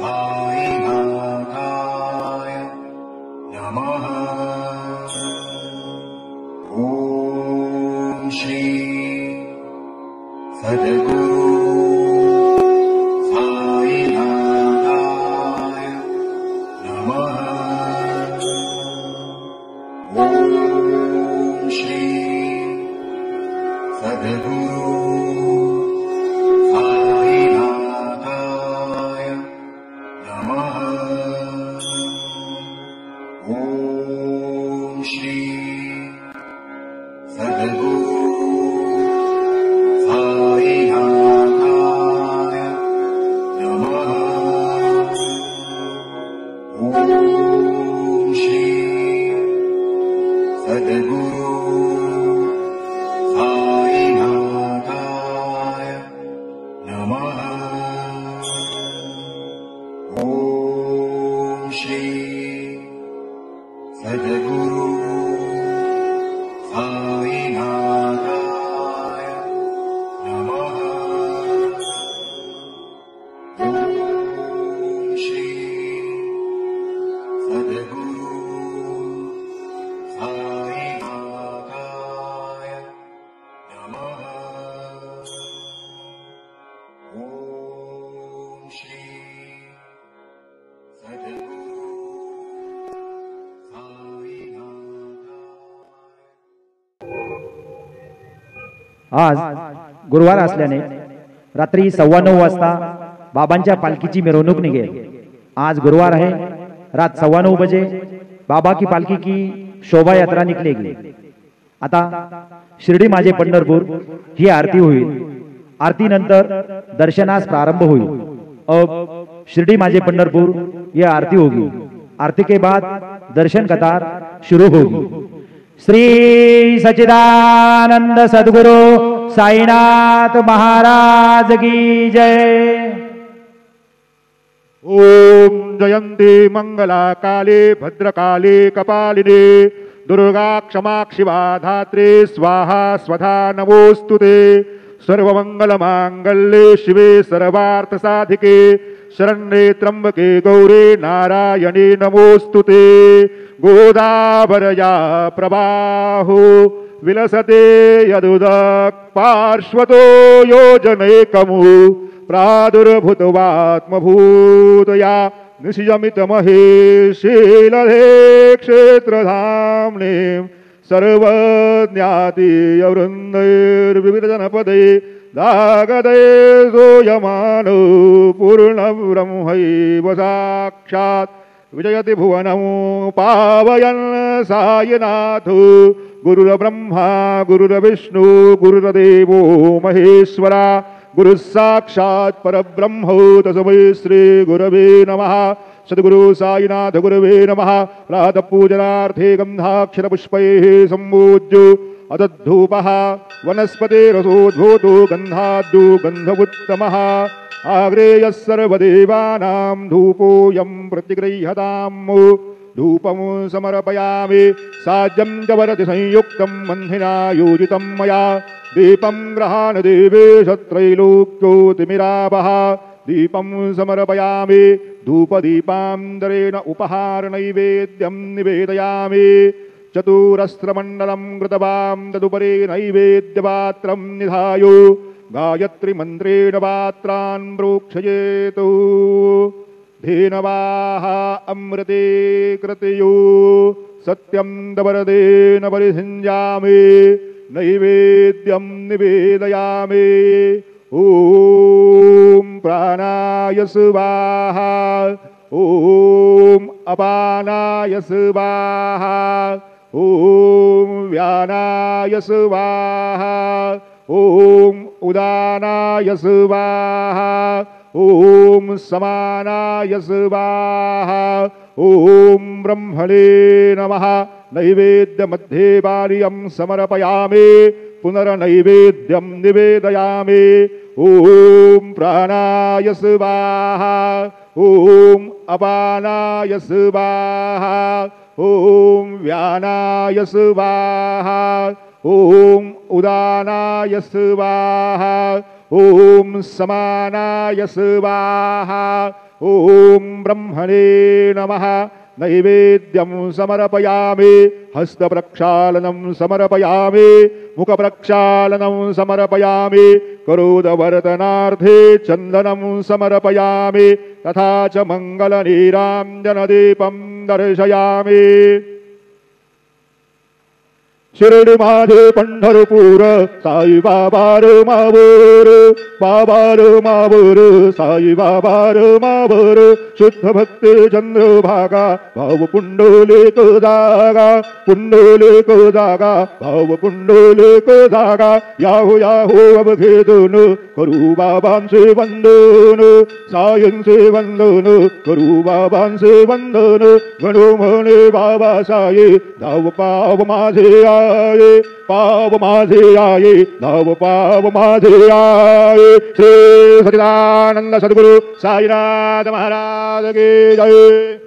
साईनाथाय नमः। ॐ श्री सद्गुरु साईनाथाय नमः। ॐ श्री सद्गुरु साईनाथाय नमः। ॐ श्री सद्गुरु साईनाथाय नमः। ॐ श्री सद्गुरु साईनाथाय नमः। ॐ श्री सद्गुरु साईनाथाय नमः। ॐ श्री सद्गुरु साईनाथाय नमः। ॐ श्री सद्गुरु आज गुरुवार असल्याने रात्री 9:15 वाजता बाबांच्या पालखीची मिरवणूक निघेल। आज गुरुवार है, रात 9:15 बजे बाबा की पालखी की शोभा यात्रा निकलेगी। आता शिर्डी माझे पंढरपूर ही आरती होईल। आरती नंतर दर्शनास प्रारंभ होईल। अब शिर्डी माझे पंढरपुर ये आरती होगी। आरती के बाद दर्शन कतार शुरू होगी। श्री सच्चिदानंद सद्गुरु साईनाथ महाराज की जय। ओम जयंती मंगला काले भद्रकाले कपालिने दुर्गा क्षमा शिवा धात्रे स्वाहा स्वधा नमोस्तुते। सर्वमंगलमांगल्ये शिवे सर्वार्थ साधिके शरण्ये त्र्यंबके गौरे नारायणे नमोस्तुते। गोदावरया प्रबाहो विलसते यदुदक पार्श्वतो योजनैकमु प्रादुर्भूतवात्मभूतया निशियमितमहेशीलधे क्षेत्रधाम्ने सर्वज्ञातीयवृन्दैर्विविधजनपदे दागदे सोयमानो पूर्णब्रह्मैव साक्षात् विजयति भुवनं पावयन् सायनाथो। गुरुर्ब्रह्मा गुरुर्विष्णु गुरुर्देवो महेश्वरा गुरुः साक्षात् परब्रह्म तस्मै श्री गुरवे नमः। सद्गुरु साईनाथ गुरवे नमः। प्रातःपूजनार्थे गन्धाक्षरपुष्पैः सम्पूज्य अदद्धूपः वनस्पतिरसोद्भूतो गन्धाद्दो गन्धवुत्तमः। आग्रेयः सर्वदेवानां धूपोऽयं प्रतिगृह्यताम्। धूपं समर्पयामि साज्यं च वरति संयुक्तं मन्थिना योजितं मया। दीपं गृहाण देवेश त्रैलोक्योतिमिरावः। दीपं समर्पयामि धूपदीपान्तरेण उपहार नैवेद्यं निवेदयामि। चतुरस्रमण्डलं कृतवां तदुपरि नैवेद्यपात्रं निधाय गायत्री मन्त्रेण पात्रान् प्रोक्षयेतु। धेनवाः अमृते कृतयो सत्यं दवरदेन परिषिञ्जामि। नैवेद्यं निवेदयामि। ॐ प्राणाय स्वाहा। ॐ अपानाय स्वाहा। ॐ व्यानाय स्वाहा। ॐ उदानाय स्वाहा। ॐ समानाय स्वाहा। ॐ ब्रह्मणे नमः। नैवेद्यमध्ये बालियं समर्पयामि पुनर्नैवेद्यं निवेदयामि। ॐ प्राणाय स्वाहा। ॐ अपानाय स्वाहा। ॐ व्यानाय स्वाहा। ॐ उदानाय स्वाहा। ॐ समानाय स्वाहा ॐ ब्रह्मणे नमः नैवेद्यं समर्पयामि हस्तप्रक्षालनं समर्पयामि मुखप्रक्षालनं समर्पयामि करोदवर्तनार्थे चन्दनं समर्पयामि तथा च मङ्गलनीराञ्जनदीपं दर्शयामि शिर्डी माझे पंढरपूर साई बाबा रे मावर बाबा रे मावर साई बाबा रे मावर शुद्ध भक्ती चंद्रभागा भाव पुंडलिक जागा पुंडलिक जागा भाव पुंडलिक जागा याहो याहो अवघेदन करू बाबांचे वंदन सायंचे वंदन करू बाबांचे वंदन गणो म्हणे बाबा साई धाव पाव माझे आये पाव माझे आये धाव पाव माझे आये श्री सच्चिदानंद सद्गुरु साईनाथ महाराज की जय।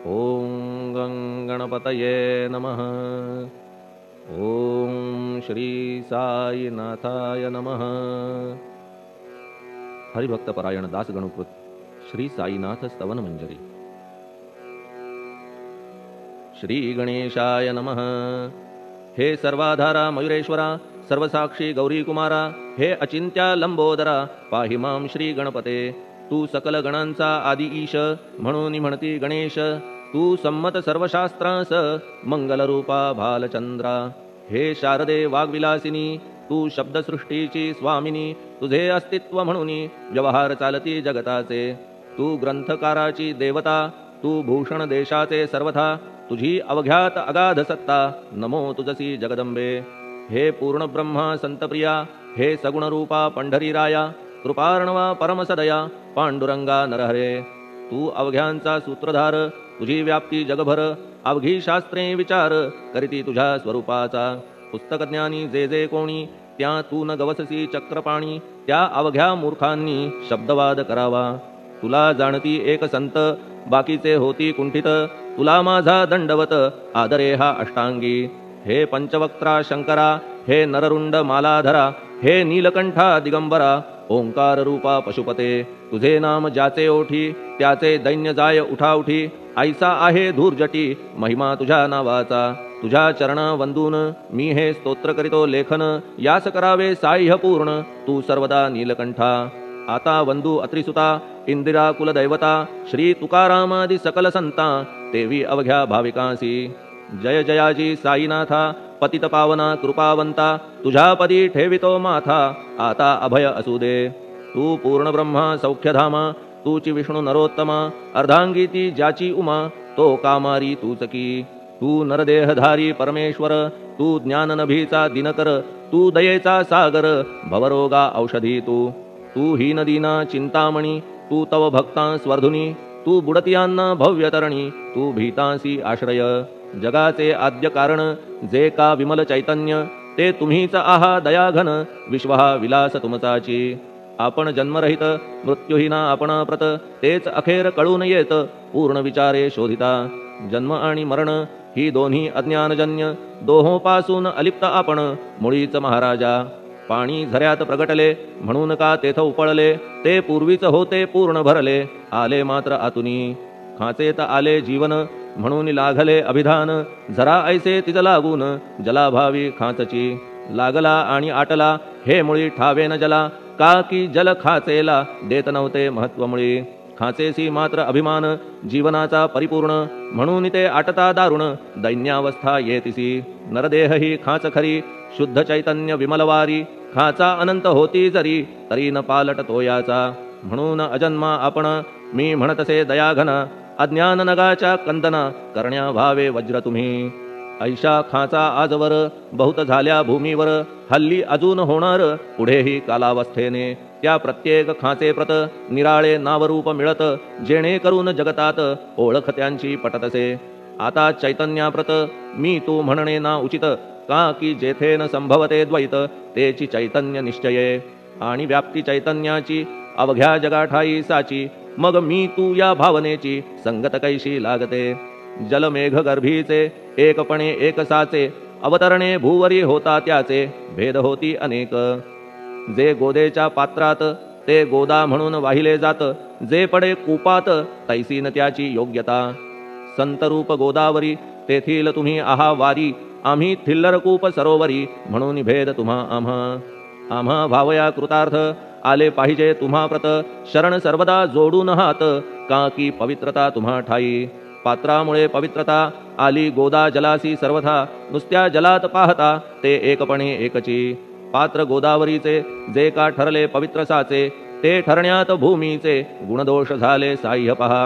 ओम गणपतये नमः। ओम श्री साईनाथाय नमः। हरिभक्त परायण दास गणकृत श्री साईनाथ स्तवन मंजरी। श्री गणेशाय नमः। हे सर्वाधारा मयुरेश्वरा सर्वसाक्षी गौरी कुमारा हे अचिंत्या लंबोदरा पाहि मां श्री गणपते। तू सकल गणांचा आदि ईश म्हणून म्हणती गणेश। तू संमत सर्वशास्त्रांस मंगलरूपा भालचंद्रा। हे शारदे वाग्विलासिनी तू शब्दसृष्टीची स्वामिनी। तुझे अस्तित्व म्हणून व्यवहार चालती जगताचे। तू ग्रंथकाराची देवता तू भूषण देशाचे सर्वथा। तुझी अवघ्यात अगाध सत्ता नमो तुझसी जगदंबे। हे पूर्ण ब्रह्मा संतप्रिया हे सगुण रूपा पंढरीराया। कृपार्णवा परमसदया पांडुरंगा नरहरे। तू अवघ्यांचा सूत्रधार तुझी व्याप्ती जगभर। अवघी शास्त्रे विचार करीती तुझ्या स्वरूपाचा। पुस्तकज्ञानी जे जे कोणी त्या तू न गवससी चक्रपाणी। त्या अवघ्या मूर्खांनी शब्दवाद करावा। तुला जाणती एक संत बाकीचे होती कुंठित। तुला माझा दंडवत आदरे हा अष्टांगी। हे पंचवक्त्रा शंकरा हे नररुंड मालाधरा हे नीलकंठा दिगंबरा ओंकार रूपा पशुपते। तुझे नाम ज्याचे ओठी त्याचे दैन्य जाय उठाउठी। ऐसा आहे धूर्जटी महिमा तुझ्या नावाचा। तुझ्या चरण वंदून मी हे स्तोत्र करीतो लेखन। यास करावे साह्य पूर्ण तू सर्वदा नीलकंठा। आता वंदू अत्रिसुता इंदिरा कुलदैवता। श्री तुकारामादि सकल संता तेवी अवघ्या भाविकांसी। जय जयाजी साईनाथा पतित पावना कृपावंता। तुझ्या पदी ठेवितो माथा आता अभय असू दे। तू पूर्ण ब्रह्मा सौख्यधामा तूची विष्णू नरोत्तमा। अर्धांगी ती ज्याची उमा तो कामारी तूच की। तू नरदेहधारी परमेश्वर तू ज्ञाननभीचा दिनकर। तू दयेचा सागर भवरोगा औषधी तू। तू हीनदीना चिंतामणी तू तव भक्तां स्वर्धुनी। तू बुडतियांना भव्यतरणी तू भीतांसी आश्रय। जगाचे आद्य कारण जे का विमल चैतन्य ते तुम्हीच आहा दयाघन। विश्व हा विलास तुमचाची। आपण जन्मरहित मृत्यूहीना आपण प्रत तेच अखेर कळून येत पूर्ण विचारे शोधिता। जन्म आणि मरण ही दोन्ही अज्ञानजन्य दोहोपासून अलिप्त आपण मुळीच महाराजा। पाणी झऱ्यात प्रगटले म्हणून का तेथ उपळले ते पूर्वीच होते पूर्ण भरले आले मात्र आतुनी। खाचेत आले जीवन म्हणून लागले अभिधान जरा ऐसे तिज लागून जलाभावी खाचची लागला आणि आटला हे मुळी ठावे न जला का की जल खाचेला देत नव्हते महत्व मुळी खाचेसी मात्र अभिमान जीवनाचा परिपूर्ण म्हणून ते आटता दारुण दैन्यावस्था येतिसी नरदेह ही खाच खरी शुद्ध चैतन्य विमलवारी खाचा अनंत होती जरी तरी न पालट तोयाचा म्हणून अजन्मा आपण मी म्हणतसे दयाघन अज्ञान नगाच्या कंदना करण्या व्हावे वज्र तुम्ही ऐशा खाचा आजवर बहुत झाल्या भूमीवर हल्ली अजून होणार पुढेही कालावस्थेने त्या प्रत्येक खाचे प्रत निराळे नावरूप मिळत जेणेकरून जगतात ओळख त्यांची पटतसे आता चैतन्याप्रत मी तू म्हणणे ना उचित का की जेथे न संभवते द्वैत तेची चैतन्य निश्चये आणि व्याप्ती चैतन्याची अवघ्या जगाठाई साची मग मी तू या भावनेची संगत कैशी लागते जलमेघ गर्भीचे एकपणे एकसाचे अवतरणे भूवरी होता त्याचे भेद होती अनेक जे गोदेच्या पात्रात ते गोदा म्हणून वाहिले जात जे पडे कूपात तैसीन त्याची योग्यता संतरूप गोदावरी तेथील तुम्ही आहा वारी आम्ही थिल्लरकूप सरोवरी म्हणून भेद तुम्हा आम्हा भावया कृतार्थ आले पाहिजे तुम्हा प्रत शरण सर्वदा जोडून हात का की पवित्रता तुम्हा ठाई पात्रामुळे पवित्रता आली गोदा जलासी सर्वथा नुसत्या जलात पाहता ते एकपणे एकची पात्र गोदावरीचे जे का ठरले पवित्र साचे ते ठरण्यात भूमीचे गुणदोष झाले साह्य पहा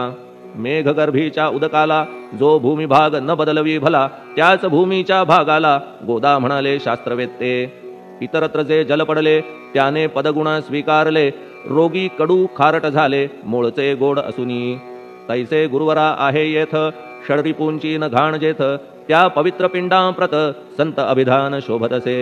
मेघगर्भीच्या उदकाला जो भूमिभाग न बदलवी भला त्याच भूमीच्या भागाला गोदा म्हणाले शास्त्रवेत्ते इतरत्र जे जल पडले त्याने पदगुण स्वीकारले रोगी कडू खारट झाले मूळचे गोड असुनी तैसे गुरुवरा आहे येथ षडरिपूंची न घाण जेथ त्या पवित्र पिंडाप्रत संत अभिधान शोभतसे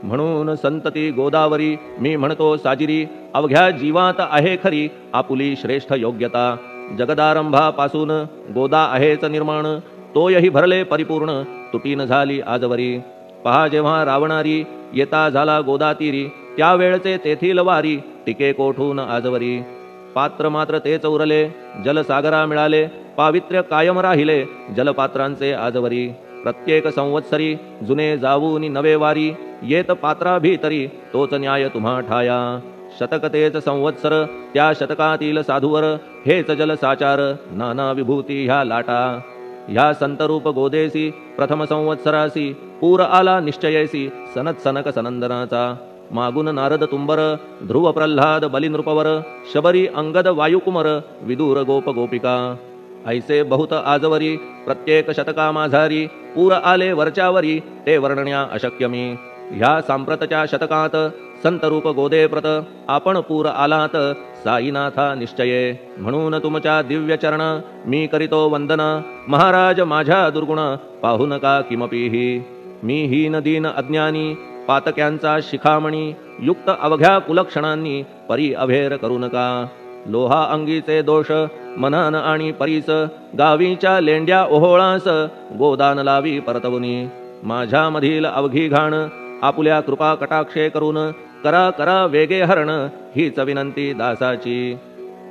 म्हणून संतती गोदावरी मी म्हणतो साजिरी अवघ्या जीवात आहे खरी आपुली श्रेष्ठ योग्यता जगदारंभापासून गोदा आहेच निर्माण तोयही भरले परिपूर्ण तुटीन झाली आजवरी पहा जेव्हा रावणारी येता झाला गोदातीरी त्यावेळचे तेथील वारी टिके कोठून आजवरी पात्र मात्र तेच उरले जलसागरा मिळाले पावित्र्य कायम राहिले जलपात्रांचे आजवरी प्रत्येक संवत्सरी जुने जावूनी नवे वारी येत पात्रा भीतरी तोच न्याय तुम्हा ठाया शतक तेच संवत्सर त्या शतकातील साधूवर हेच जल साचार नाना विभूती ह्या लाटा ह्या संतरूप गोदेसी प्रथम संवत्सरासी पूर आला निश्चयेसी सनत सनक सनंदनाचा मागून नारद तुंबर ध्रुव प्रल्हाद बलिनृपवर शबरी अंगद वायुकुमर विदूर गोप गोपिका ऐसे बहुत आजवरी प्रत्येक शतका माझारी पूर आले वरच्यावरी ते वर्णण्या अशक्य मी ह्या सांप्रतच्या शतकात संतरूप गोदे प्रत आपण पूर आलात साईनाथा निश्चये म्हणून तुमच्या दिव्य चरण मी करीतो वंदन महाराज माझ्या दुर्गुण पाहू नका किमपीही मी हीन दीन अज्ञानी पातक्यांचा शिखामणी युक्त अवघ्या कुलक्षणांनी परी अभेर करू नका लोहा अंगीचे दोष मनन आणि परीस गावीच्या लेंड्या ओहोळास गोदान लावी परतवुनी माझ्यामधील अवघी घाण आपुल्या कृपा कटाक्षे करून करा करा वेगे हरण हीच विनंती दासाची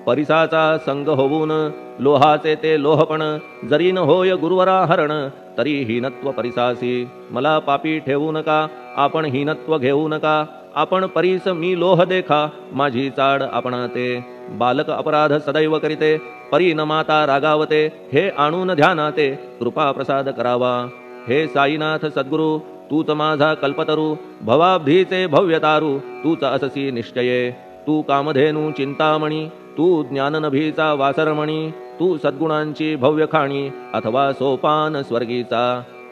परिसाचा संग होऊन लोहाचे ते लोहपण जरी न होय गुरुवरा हरण तरी हीनत्व परिसासी मला पापी ठेवू नका आपण हीनत्व घेऊ नका आपण परीस मी लोह देखा माझी चाड आपणाते बालक अपराध सदैव करीते परी न माता रागावते हे आणून ध्यानाते कृपा प्रसाद करावा हे साईनाथ सद्गुरु तूच माझा कल्पतरू भवाब्धीचे भव्यतारू तूच अससी निश्चये तू कामधेनू चिंतामणी तू ज्ञाननभीचा वासरमणी तू सद्गुणांची भव्य खाणी अथवा सोपान स्वर्गीचा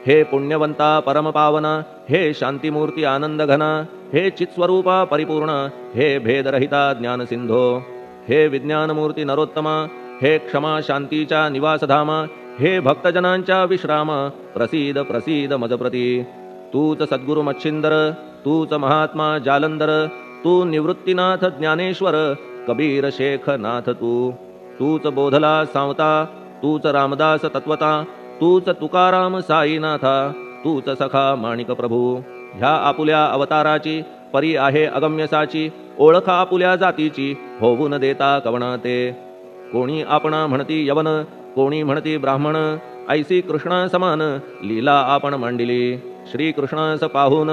हे पुण्यवंता परमपावना हे शांतिमूर्ती आनंदघना हे चित्स्वरूपा परिपूर्ण हे भेदरहिता ज्ञानसिंधो हे विज्ञानमूर्ती नरोत्तमा हे क्षमा शांतीच्या निवासधामा हे भक्तजनांच्या विश्राम प्रसीद प्रसीद मजप्रती तूच सद्गुरु मच्छिंदर तूच महात्मा जालंधर तू निवृत्तीनाथ ज्ञानेश्वर कबीर शेख नाथ तूच बोधला सांवता तूच रामदास तत्वता तूच तुकाराम साईनाथा तूच सखा माणिक प्रभू ह्या आपुल्या अवताराची परी आहे अगम्यसाची ओळख आपुल्या जातीची होऊन देता कवणाते कोणी आपणा म्हणती यवन कोणी म्हणती ब्राह्मण ऐसी कृष्णा समान लीला आपण मांडिली श्री कृष्णास पाहून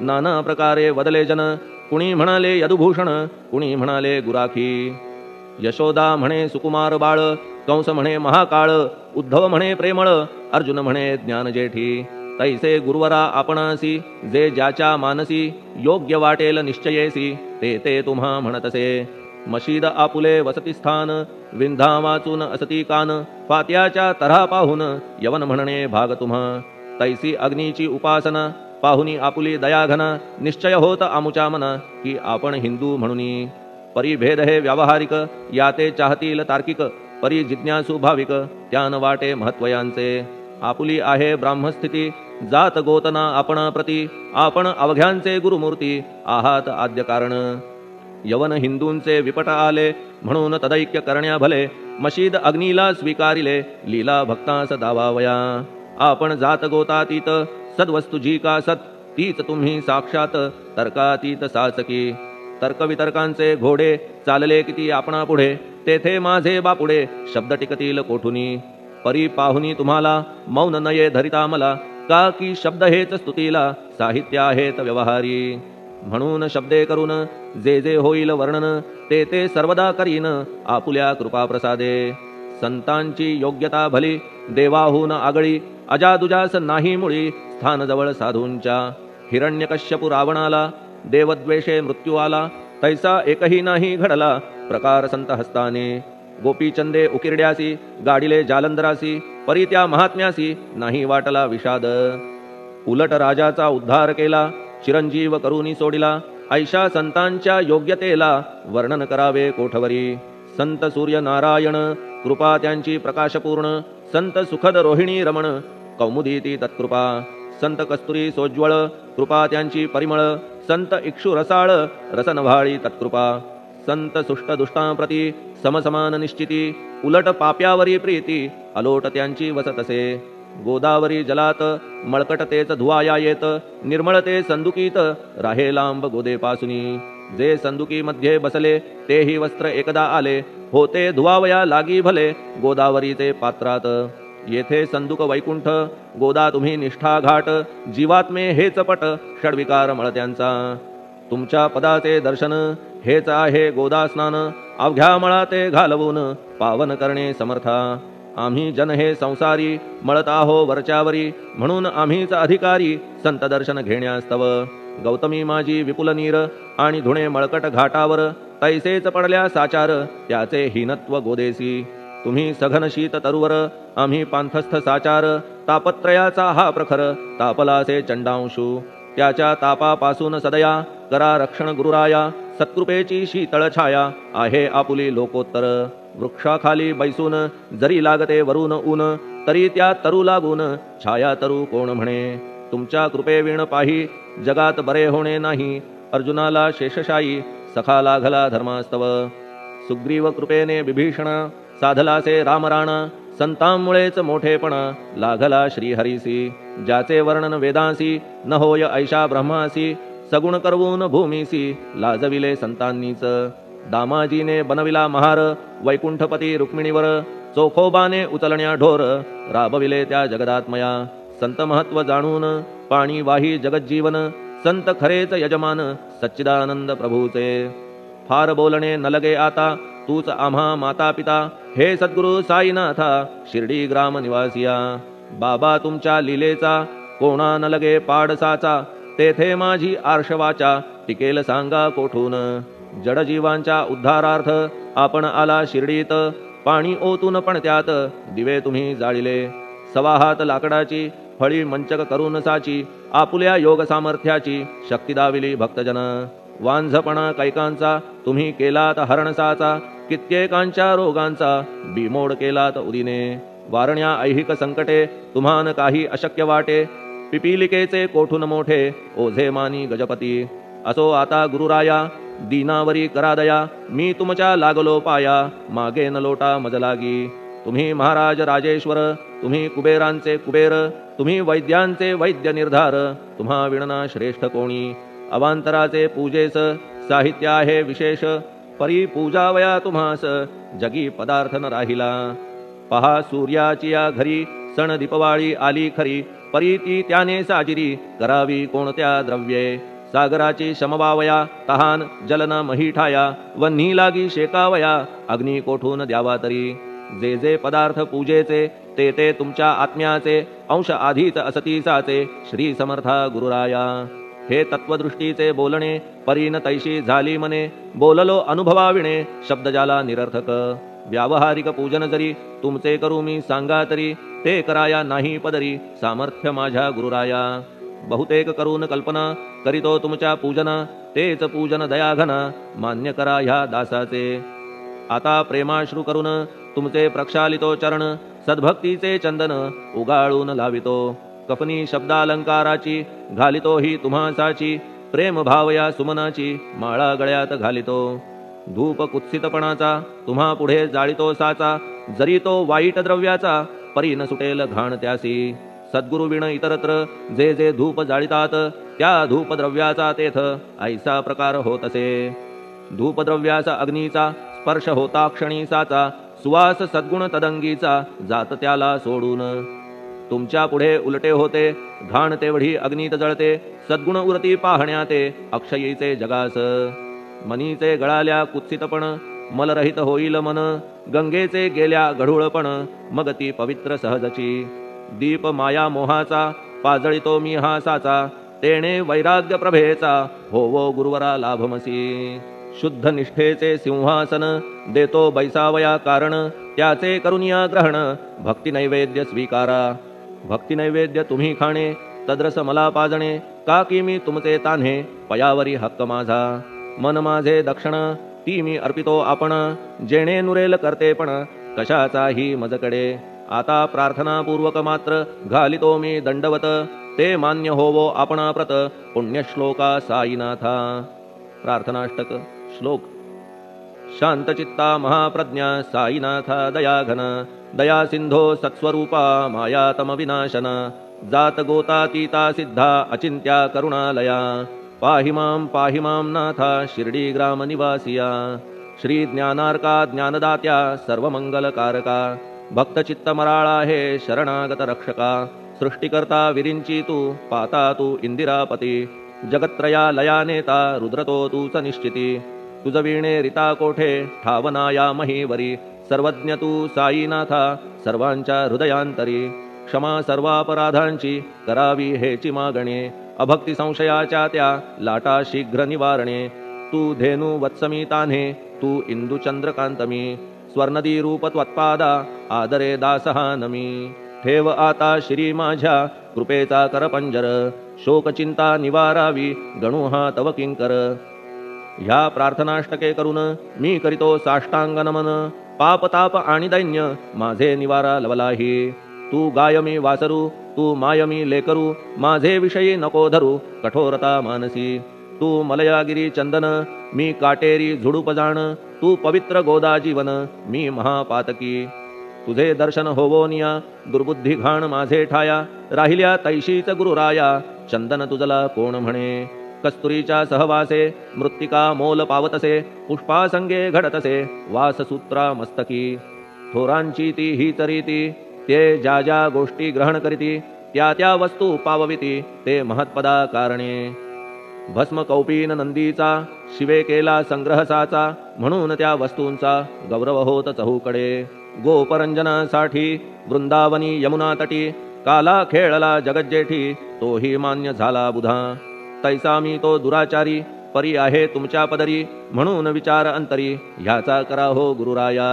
नाना प्रकारे वदले जन कुणी म्हणाले यदुभूषण कुणी म्हणाले गुराखी यशोदा म्हणे सुकुमार बाळ कंस म्हणे महाकाळ उद्धव म्हणे प्रेमळ अर्जुन म्हणे ज्ञानजेठी तैसे गुरुवरा आपणासी जे ज्याच्या मानसी योग्य वाटेल निश्चयेसी ते ते तुम्हा म्हणतसे मशीद आपुले वसती स्थान विंधा वाचून असती कान फात्याच्या तऱ्हा पाहून यवन म्हणणे भाग तुम्हा तैसी अग्नीची उपासना पाहुनी आपुली दयाघना निश्चय होत आमुच्या मना की आपण हिंदू म्हणूनी परिभेद हे व्यावहारिक याते चाहतील तार्किक परी जिज्ञासू भाविक त्यान वाटे महत्वयांचे आपुली आहे ब्राह्मस्थिती जात गोतना आपण प्रती आपण अवघ्यांचे गुरुमूर्ती आहात आद्य कारण यवन हिंदूंचे विपट आले म्हणून तदैक्य करण्या भले मशीद अग्नीला स्वीकारिले लीला भक्तास दावावया आपण जात गोतातीत सद्वस्तु जी का सत तीच तुम्ही साक्षात तर्कातीत साचकी तर्कवितर्कांचे घोडे चालले किती आपणा पुढे तेथे माझे बापुडे शब्द टिकतील कोठुनी परी पाहुनी तुम्हाला मौन नये धरिता मला का की शब्द हेच स्तुतीला साहित्य आहेत व्यवहारी म्हणून शब्दे करून जे जे होईल वर्णन ते ते सर्वदा करीन आपुल्या कृपा प्रसादे संतांची योग्यता भली देवाहून आगळी अजादुजास नाही मुळी स्थान जवळ साधूंच्या हिरण्यकश्यपु रावणाला देवद्वेषे मृत्यू आला तैसा एकही नाही घडला प्रकार संत हस्ताने गोपीचंदे उकिरड्यासी गाडिले जालंधरासी परी त्या महात्म्यासी नाही वाटला विषाद उलट राजाचा उद्धार केला चिरंजीव करूनी सोडिला ऐशा संतांच्या योग्यतेला वर्णन करावे कोठवरी संत सूर्य नारायण कृपा त्यांची प्रकाशपूर्ण संत सुखद रोहिणी रमण कौमुदी ती तत्कृपा संत कस्तुरी सोज्वळ कृपा त्यांची परिमळ संत इक्षु रसाळ रसनव्हाळी तत्कृपा संत सुष्ट दुष्टांप्रती समसमान निश्चिती उलट पाप्यावरी प्रीती अलोट त्यांची वसतसे गोदावरी जलात मळकटतेच धुवाया येत निर्मळते संदुकीत राहे लांब गोदेपासुनी जे संदुकी मध्ये बसले तेही वस्त्र एकदा आले होते धुवावया लागी भले गोदावरीचे पात्रात येथे संदुक वैकुंठ गोदा तुम्ही निष्ठा घाट जीवात्मे हेच पट षडविकार मळत्यांचा तुमच्या पदाचे दर्शन हेच आहे गोदा स्नान अवघ्या मळाते घालवून पावन करणे समर्था आम्ही जन हे संसारी मळत आहो वरच्यावरी म्हणून आम्हीच अधिकारी संत दर्शन घेण्यास्तव गौतमी माझी विपुल नीर आणि धुणे मळकट घाटावर तैसेच पडल्या साचार त्याचे हीनत्व गोदेसी तुम्ही सघन शीत तरुवर आम्ही पांथस्थ साचार तापत्रयाचा हा प्रखर तापलासे चंडांशू त्याच्या तापापासून सदया करा रक्षण गुरुराया सत्कृपेची शीतळ छाया आहे आपुली लोकोत्तर वृक्षाखाली बैसून जरी लागते वरून ऊन तरी त्या तरू लागून छाया तरू कोण म्हणे तुमच्या कृपेविण पाही जगात बरे होणे नाही अर्जुनाला शेषशायी सखा लागला धर्मास्तव सुग्रीव कृपेने विभीषण साधलासे रामराणा संतांमुळेच मोठेपणा लागला श्रीहरीसी ज्याचे वर्णन वेदांसी न होय ऐशा ब्रह्मासी सगुण करवून भूमीसी लाजविले संतांनीच दामाजीने बनविला महार वैकुंठपती रुक्मिणीवर चोखोबाने उचलण्या ढोर राबविले त्या जगदात्मया संत महत्व जाणून पाणी वाही जगज्जीवन संत खरेच यजमान सच्चिदानंद प्रभूचे फार बोलणे न लगे आता तूच आम्हा माता पिता हे सद्गुरु साईनाथा शिर्डी ग्राम निवासिया बाबा तुमच्या लीलेचा कोणा न लगे पाडसाचा तेथे माझी आर्षवाचा टिकेल सांगा कोठून जडजीवांच्या उद्धारार्थ आपण आला शिर्डीत पाणी ओतून पण त्यात दिवे तुम्ही जाळिले सवा हात लाकडाची फळी मंचक करून साची आपुल्या योग सामर्थ्याची शक्ती दाविली भक्तजन वांझपणा कैकांचा तुम्ही केलात हरणसाचा कित्येकांच्या रोगांचा बिमोड केलात उदिने वारण्या ऐहिक संकटे तुम्हान काही अशक्य वाटे पिपीलिकेचे कोठून मोठे ओझे मानी गजपती असो आता गुरुराया दीनावरी करादया मी तुमच्या लागलो पाया मागे न लोटा मजलागी तुम्ही महाराज राजेश्वर तुम्ही कुबेरांचे कुबेर तुम्ही वैद्यांचे वैद्य निर्धार तुम्हा विणना श्रेष्ठ कोणी अवांतराचे पूजेस साहित्य आहे विशेष परी पूजावया तुम्हास जगी पदार्थ न राहिला पहा सूर्याची या घरी सण दीपवाळी आली खरी परीती त्याने साजिरी करावी कोणत्या द्रव्ये सागराची शमवावया तहान जलन महीठाया वन्ही लागी शेकावया अग्नी कोठून द्यावा तरी जे जे पदार्थ पूजेचे ते ते तुमच्या आत्म्याचे अंश आधीच असतीसाचे श्री समर्था गुरुराया हे तत्वदृष्टीचे बोलणे परीन तैशी झाली मने बोललो अनुभवाविणे शब्द जाला निरर्थक व्यावहारिक पूजन जरी तुमचे करू मी सांगा तरी ते कराया नाही पदरी सामर्थ्य माझ्या गुरुराया बहुतेक करून कल्पना करीतो तुमच्या पूजन तेच पूजन दयाघन मान्य करा ह्या दासाचे आता प्रेमाश्रू करून तुमचे प्रक्षालितो चरण सद्भक्तीचे चंदन उगाळून लावितो कफनी शब्दालंकाराची घालितो ही तुम्हासाची प्रेम भावया सुमनाची माळा गळ्यात घालितो धूप कुत्सितपणाचा तुम्हा पुढे जाळितो साचा जरी तो वाईट द्रव्याचा परी न सुटेल घाण त्यासी सद्गुरु विण इतरत्र जे जे धूप जाळितात त्या धूपद्रव्याचा तेथ ऐसा प्रकार होत असे धूपद्रव्याचा अग्नीचा स्पर्श होता क्षणी साचा सुवास सद्गुण तदंगीचा जात त्याला सोडून तुमच्या पुढे उलटे होते घाण तेवढी अग्नीत जळते सद्गुण उरती पाहण्या ते अक्षयीचे जगास मनीचे गळाल्या कुत्सितपण मलरहित होईल मन गंगेचे गेल्या गढूळपण मग ती पवित्र सहजची दीप माया मोहाचा पाजळितो मी हा साचा तेणे वैराग्य प्रभेचा होवो गुरुवरा लाभमसी शुद्ध निष्ठेचे सिंहासन देतो बैसावया कारण त्याचे करुनिया ग्रहण भक्ती नैवेद्य स्वीकारा भक्ती नैवेद्य तुम्ही खाणे तद्रस मला पाजणे का की मी तुमचे तान्हे पयावरी हक्क माझा मन माझे दक्षिण ती मी अर्पितो आपण जेणे नुरेल करते पण कशाचाही मजकडे आता प्रार्थनापूर्वक मात्र घालितो मी दंडवत ते मान्य होवो आपणा प्रत पुण्यश्लोका साईनाथा प्रार्थनाष्टक श्लोक शांतचित्ता महाप्रज्ञा साईनाथा दयाघन दया सिंधो सत्स्वरूपा मायातम विनाशन जात गोतातीता सिद्धा अचिंत्या करुणालया पाहि मां नाथा शिर्डी ग्राम निवासिया श्री ज्ञानार्का ज्ञानदात्या सर्वमंगलकारका भक्तचित्तमराळा हे शरणागत रक्षका सृष्टिकर्ता विरिंची तू पाता तू इंदिरापती जगत्त्रया लया नेता रुद्रतो तूच निश्चिती तुझ वीणे रिता कोठे ठावनाया महीवरी सर्वज्ञ तू साईनाथा सर्वांच्या हृदयांतरी क्षमा सर्वापराधांची करावी हेची मागणे अभक्ती संशयाच्या त्या लाटा शीघ्र निवारणे तू धेनु वत्समी तान्हे तू इंदू चंद्रकांतमी स्वर्णदी रूप त्वत्पादा आदरे दासहा नमी ठेव आता श्री माझ्या कृपेचा करपंजर शोकचिंता निवारावी गणू हा तव किंकर ह्या प्रार्थनाष्टके करून मी करीतो साष्टांग नमन पाप ताप आणि दैन्य माझे निवारा लवलाही तू गायमी वासरू तू मायमी लेकरू माझे विषयी नको धरू कठोरता मानसी तू मलयागिरी चंदन मी काटेरी झुडूप जाण तू पवित्र गोदा जीवन मी महापातकी तुझे दर्शन होवोनिया दुर्बुद्धी घाण माझे ठाया राहिल्या तैशीच गुरुराया चंदन तुझला कोण म्हणे कस्तुरीच्या सहवासे मृत्तिका मोल पावतसे पुष्पासंगे घडतसे वाससूत्रा मस्तकी थोरांची ती ही चरीती ते ज्या ज्या गोष्टी ग्रहण करीती त्या त्या वस्तू पावविती ते महत्पदा कारणे भस्म कौपीन नंदीचा शिवे केला संग्रहसाचा म्हणून त्या वस्तूंचा गौरव होत चहूकडे गोपरंजनासाठी वृंदावनी यमुना तटी काला खेळला जगज्जेठी तोही मान्य झाला बुधा तैसा मी तो दुराचारी परी आहे तुमच्या पदरी म्हणून विचार अंतरी ह्याचा करा हो गुरुराया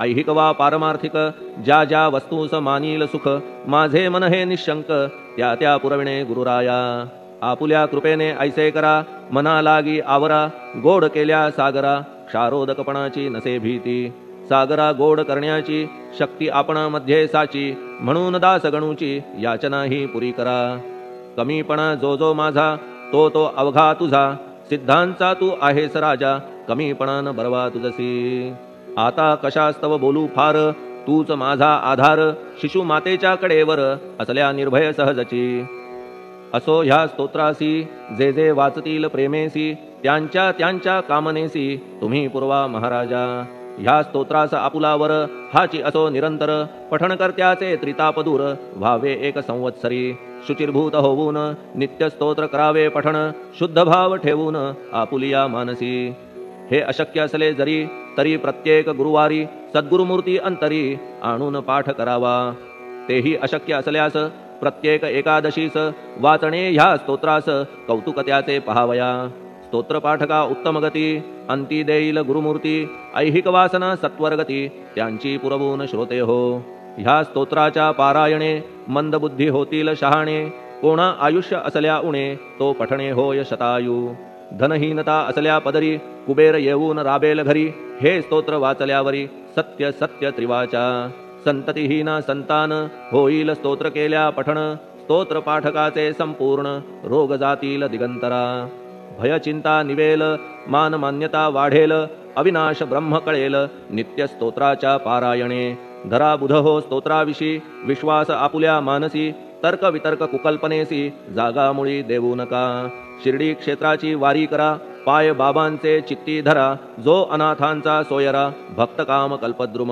ऐहिक वा पारमार्थिक ज्या ज्या वस्तूस मानील सुख माझे मन हे निशंक त्या त्या पुरविणे गुरुराया आपुल्या कृपेने ऐसे करा मना लागी आवरा गोड केल्या सागरा क्षारोदकपणाची नसे भीती सागरा गोड करण्याची शक्ती आपणामध्ये साची म्हणून दास गणूची याचना ही पुरी करा कमीपणा जो जो माझा तो तो अवघा तुझा सिद्धांचा तू आहेस राजा कमीपणान बरवा तुझसी आता कशास्तव बोलू फार तूच माझा आधार शिशु मातेच्या कडेवर असल्या निर्भय सहजची असो ह्या स्तोत्रासी जे जे वाचतील प्रेमेसी त्यांच्या त्यांच्या कामनेसी तुम्ही पुरवा महाराजा ह्या स्तोत्रास आपुलावर हाची असो निरंतर पठण करत्याचे त्रिताप दूर व्हावे एक संवत्सरी शुचिर्भूत होऊन नित्य स्तोत्र करावे पठण शुद्ध भाव ठेवून आपुलिया मानसी हे अशक्य असले जरी तरी प्रत्येक गुरुवारी सद्गुरुमूर्ती अंतरी आणून पाठ करावा तेही अशक्य असल्यास प्रत्येक एकादशीस वाचणे ह्या स्तोत्रास कौतुक त्याचे पहावया स्तोत्र पाठका उत्तम गती अंती देईल गुरुमूर्ती ऐहिक वासना सत्वरगती त्यांची पुरवून श्रोते हो ह्या स्तोत्राच्या पारायणे मंदबुद्धी होतील शहाणे कोणा आयुष्य असल्या उणे तो पठणे होय शतायू धनहीनता असल्या पदरी कुबेर येऊन राबेल घरी हे स्तोत्र वाचल्यावरी सत्य सत्य त्रिवाचा संततिहीना संतान होईल स्तोत्र केल्या पठण स्तोत्र पाठकाचे संपूर्ण रोग जातील दिगंतरा भय चिंता निवेल मान मान्यता वाढेल अविनाश ब्रह्म कळेल नित्य स्तोत्राच्या पारायणे धरा बुध हो स्तोत्राविषयी विश्वास आपुल्या मानसी तर्क वितर्क कुकल्पनेसी जागा मुळी देऊ नका शिर्डी क्षेत्राची वारी करा पाय बाबांचे चित्ती धरा जो अनाथांचा सोयरा भक्त काम कल्पद्रुम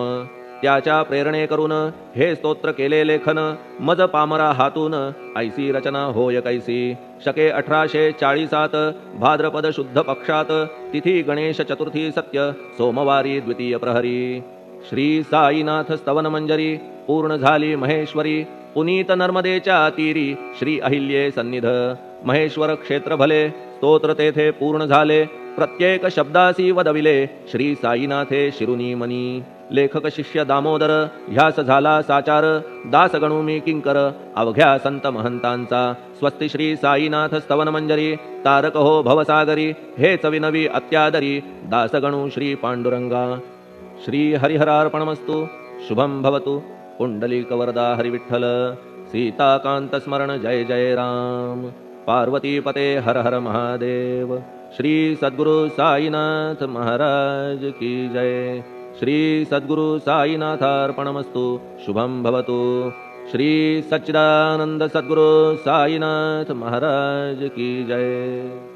त्याच्या प्रेरणे करून हे स्तोत्र केले लेखन मज पामरा हातून ऐसी रचना होय कैसी शके 1840 भाद्रपद शुद्ध पक्षात तिथी गणेश चतुर्थी सत्य सोमवारी द्वितीय प्रहरी श्री साईनाथ स्तवन मंजरी पूर्ण झाली महेश्वरी पुनीत नर्मदेच्या तीरी श्री अहिल्ये सन्निध महेश्वर क्षेत्र भले स्तोत्र तेथे पूर्ण झाले प्रत्येक शब्दासी वदविले श्री साईनाथे शिरुनी मनी लेखक शिष्य दामोदर ह्यास झाला साचार दास गणू मी किंकर अवघ्या संत महंतांचा स्वस्ति श्री साईनाथ स्तवन मंजरी तारक हो भवसागरी हेच विनवी अत्यादरी दास गणू श्री पांडुरंगा श्री हरिहरार्पणमस्तु शुभम भवतु पुंडलिक वरदा हरिविठ्ठल सीताकांत स्मरण जय जय राम पार्वती पते हर हर महादेव श्री सद्गुरु साईनाथ महाराज की जय श्री सद्गुरु साईनाथार्पणमस्तु शुभम भवतु श्री सच्चिदानंद सद्गुरु साईनाथ महाराज की जय।